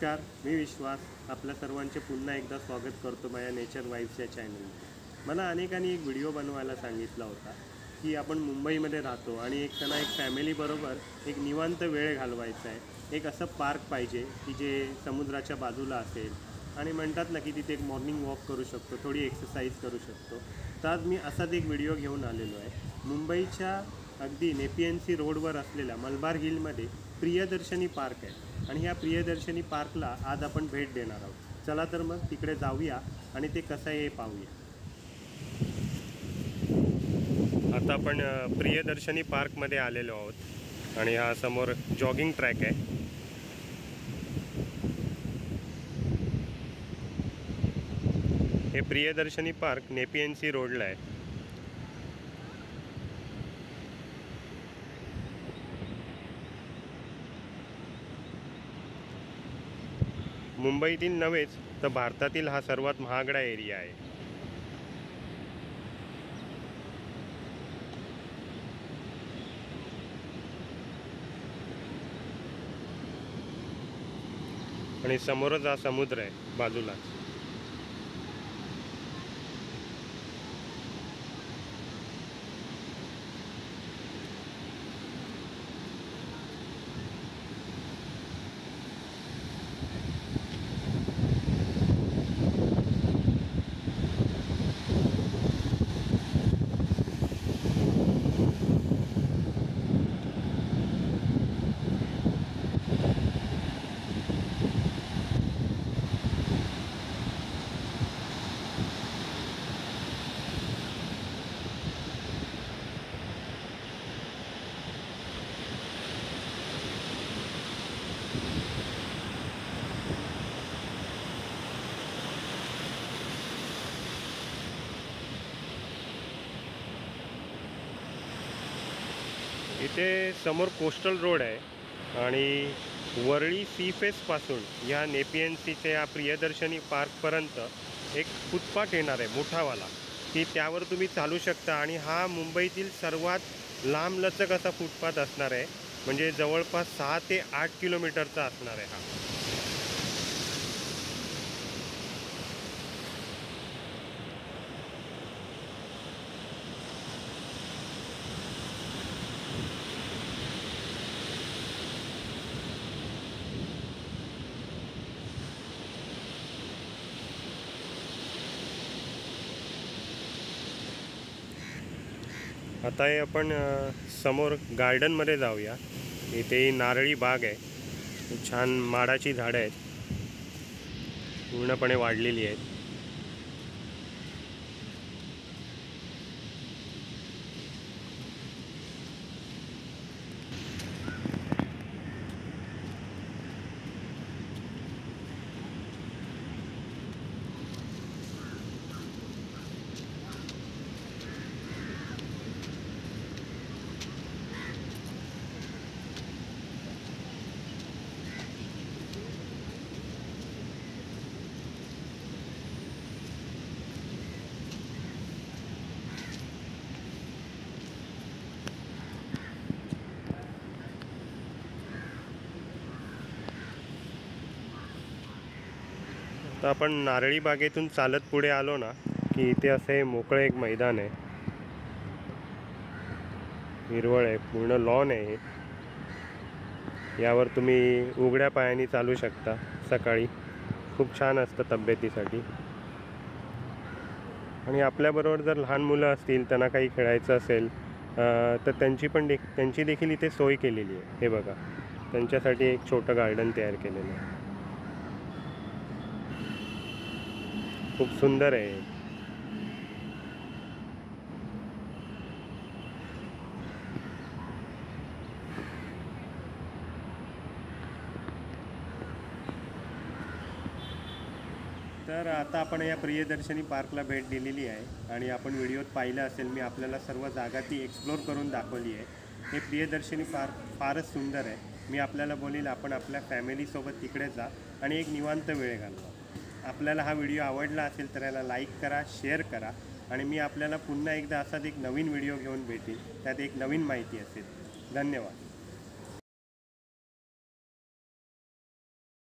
नमस्कार, मी विश्वास आपल्या सर्वांचे पुन्हा एकदा स्वागत करतो माझ्या नेचर वाईब्स या चॅनलमध्ये। मला अनेकांनी एक व्हिडिओ बनवायला सांगितला होता की आपण मुंबईमध्ये राहतो आणि त्यांना एक फॅमिलीबरोबर एक निवांत वेळ घालवायचा आहे। एक असं पार्क पाहिजे की जे समुद्राच्या बाजूला असेल आणि म्हणतात ना की तिथे एक मॉर्निंग वॉक करू शकतो, थोडी एक्सरसाइज करू शकतो। तर आज मी असाच एक व्हिडिओ घेऊन आलेलो आहे। मुंबईच्या अगदी नेपीएनसी रोडवर असलेल्या मलबार हिलमध्ये प्रियदर्शनी पार्क आहे आणि ह्या प्रियदर्शनी पार्कला आज आपण भेट देणार आहोत। चला तर मग तिकडे जाऊया आणि ते कसं आहे हे पाहूया। आता आपण प्रियदर्शनी पार्कमध्ये आलेलो आहोत आणि हा समोर जॉगिंग ट्रॅक आहे। हे प्रियदर्शनी पार्क नेपीएनसी रोडला आहे। मुंबईतील नव्हेच तर भारतातील हा सर्वात महागडा एरिया आहे। आणि समोरच हा समुद्र आहे बाजूलाच। इथे समोर कोस्टल रोड आहे आणि वरळी सी फेसपासून या नेपीएनसीच्या या प्रियदर्शनी पार्कपर्यंत एक फुटपाथ येणार आहे मोठावाला, की त्यावर तुम्ही चालू शकता। आणि हा मुंबईतील सर्वात लांबलचक असा फुटपाथ असणार आहे, म्हणजे जवळपास 6 ते 8 किलोमीटरचा असणार आहे हा। आता हे आपण समोर गार्डनमध्ये जाऊया। इथे नारळी बाग आहे, छान माडाची झाडं आहेत, पूर्णपणे वाढलेली आहेत। तर आपण नारळी बागेतून चालत पुढे आलो ना की इथे असे मोकळं एक मैदान आहे, हिरवळ आहे, पूर्ण लॉन आहे। यावर तुम्ही उघड्या पायाने चालू शकता सकाळी, खूप छान असतं तब्येतीसाठी। आणि आपल्याबरोबर जर लहान मुलं असतील, त्यांना काही खेळायचं असेल तर त्यांची देखील इथे सोय केलेली आहे। हे बघा, त्यांच्यासाठी एक छोटं गार्डन तयार केलेलं आहे, खूप सुंदर आहे। तर आता आपण या प्रियदर्शनी पार्कला भेट दिलेली आहे आणि आपण व्हिडिओत पाहिलं असेल, मी आपल्याला सर्व जागा ती एक्सप्लोर करून दाखवली आहे। हे प्रियदर्शनी पार्क फारच सुंदर आहे। मी आपल्याला बोलेल आपण आपल्या फॅमिलीसोबत तिकडे जा आणि एक निवांत वेळ घालवा। आपल्याला हा व्हिडिओ आवडला असेल तर याला लाईक करा, शेअर करा आणि मी आपल्याला पुन्हा एकदा असाच एक नवीन व्हिडिओ घेऊन भेटेन, त्यात एक नवीन माहिती असेल। धन्यवाद।